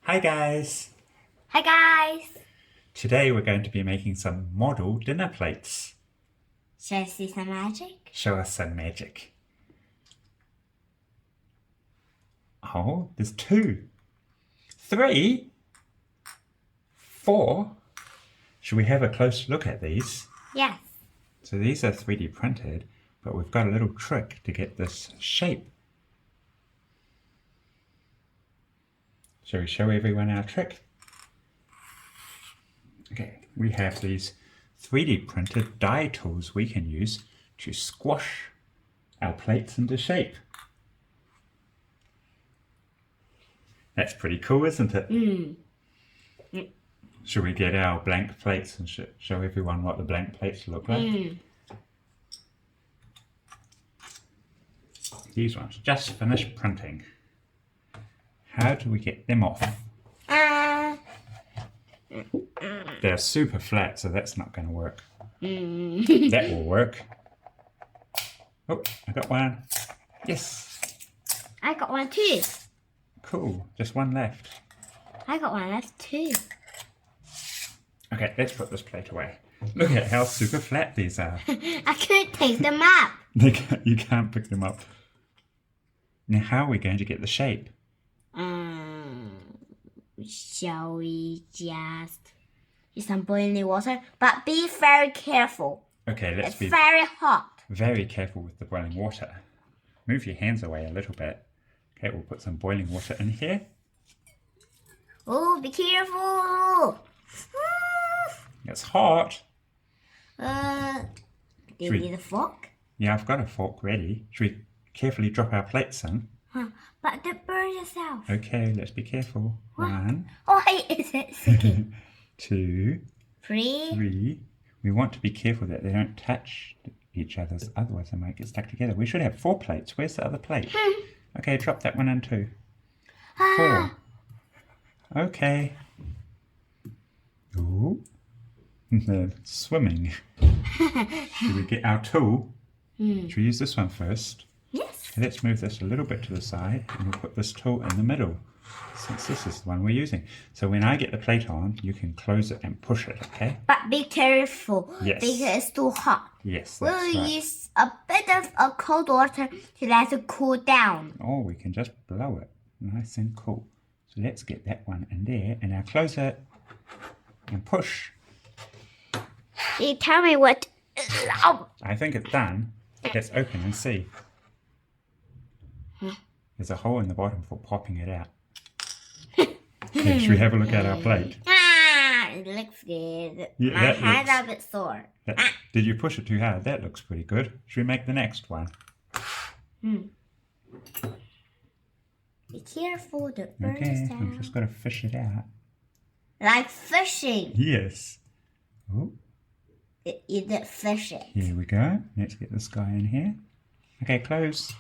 Hi guys! Hi guys! Today we're going to be making some model dinner plates. Shall I see some magic? Show us some magic. Oh, there's 2, 3, 4. Should we have a close look at these? Yes. So these are 3D printed, but we've got a little trick to get this shape. Shall we show everyone our trick? Okay, we have these 3D printed die tools we can use to squash our plates into shape. That's pretty cool, isn't it? Should we get our blank plates and show everyone what the blank plates look like? These ones just finished printing. How do we get them off? They're super flat, so that's not going to work. That will work. Oh, I got one. Yes. I got one too. Cool. Just one left. I got one left too. Okay, let's put this plate away. Look at how super flat these are. I couldn't take them up. You can't pick them up. Now, how are we going to get the shape? Shall we just use some boiling water? But be very careful. Okay, let's It's be very hot. very careful with the boiling water. Move your hands away a little bit. Okay, we'll put some boiling water in here. Oh, be careful. It's hot. Do you need a fork? Yeah, I've got a fork ready. Should we carefully drop our plates in? But don't burn yourself. Okay, let's be careful. What? 1, Oh, is it sticky? 2, 3. 3. We want to be careful that they don't touch each other, otherwise they might get stuck together. We should have 4 plates. Where's the other plate? Okay, drop that one in too. 4. Okay. Ooh. They're swimming. Should we get our tool? Should we use this one first? Yes. Okay, let's move this a little bit to the side and we'll put this tool in the middle, since this is the one we're using. So when I get the plate on, you can close it and push it, okay? But be careful. Yes. Because it's too hot. Yes, We'll that's right. use a bit of cold water to let it cool down. Or we can just blow it nice and cool. So let's get that one in there and now close it and push. You tell me what. Oh. I think it's done. Let's open and see. There's a hole in the bottom for popping it out. Okay, should we have a look at our plate? It looks good. Yeah, My that hands looks- are a bit sore. Did you push it too hard? That looks pretty good. Should we make the next one? Be careful, don't burn Okay, yourself. I've just got to fish it out. Like fishing. Yes. Oh, You did fish it. here we go. Let's get this guy in here. Okay, close.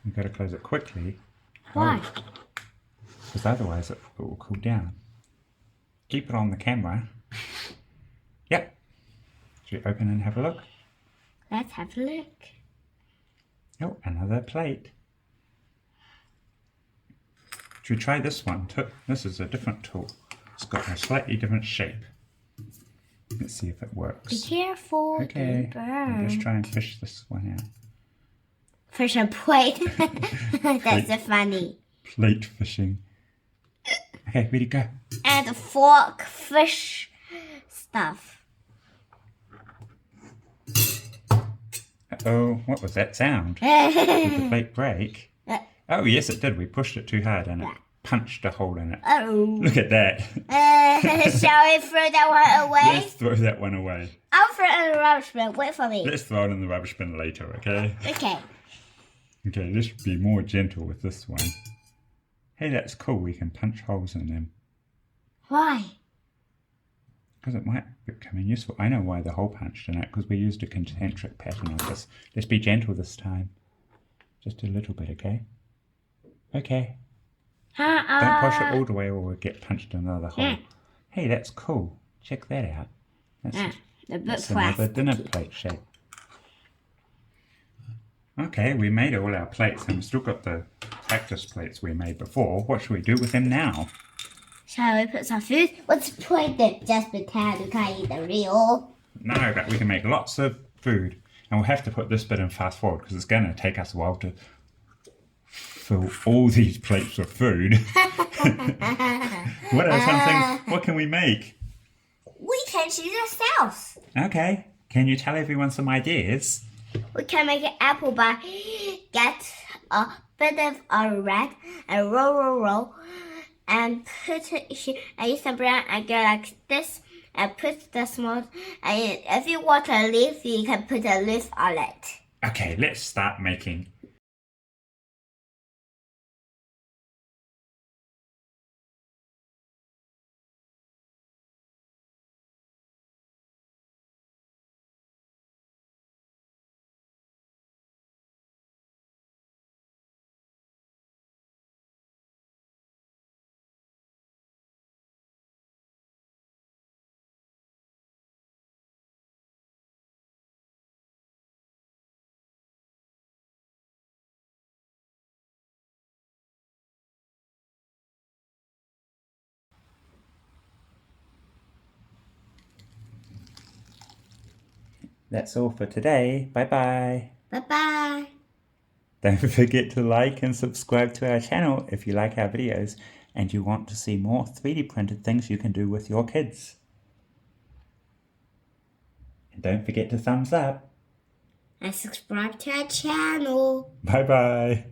We've got to close it quickly. Why? Because otherwise it will cool down. Keep it on the camera. Yep. Should we open and have a look? Let's have a look. Oh, another plate. Should we try this one too? This is a different tool. It's got a slightly different shape. Let's see if it Be works. careful. Okay, Don't I'll burn. just try and fish this one out. Fish and plate. That's so funny. Plate fishing. Okay, ready, go. And fork fish stuff. Uh-oh, what was that sound? Did the plate break? Oh, yes, it did. We pushed it too hard and it punched a hole in it. Oh. Look at that. Shall we throw that one away? Let's throw that one away. I'll throw it in the rubbish bin. Wait for me. Let's throw it in the rubbish bin later, okay? Okay. Okay, let's be more gentle with this one. Hey, that's cool. We can punch holes in them. Why? Because it might become useful. I know why the hole punched in it, because we used a concentric pattern on this. Let's be gentle this time. Just a little bit, okay? Okay. Don't push it all the way or we'll get punched in another hole. Hey, that's cool. Check that out. The book That's another plastic. dinner plate shape. Okay, we made all our plates and we've still got the practice plates we made before. What should we do with them now? Shall we put some food? What's the point that just pretend we can't eat the real? No, but we can make lots of food. And we'll have to put this bit in fast forward because it's going to take us a while to fill all these plates with food. What are some things? What can we make? We can choose ourselves. Okay, can you tell everyone some ideas? We can make an apple by get a bit of a red and roll and put it here and use some brown and go like this and put the small and if you want a leaf you can put a leaf on it. Okay, let's start making. That's all for today. Bye bye. Bye bye. Don't forget to like and subscribe to our channel if you like our videos and you want to see more 3D printed things you can do with your kids. And don't forget to thumbs up. And subscribe to our channel. Bye bye.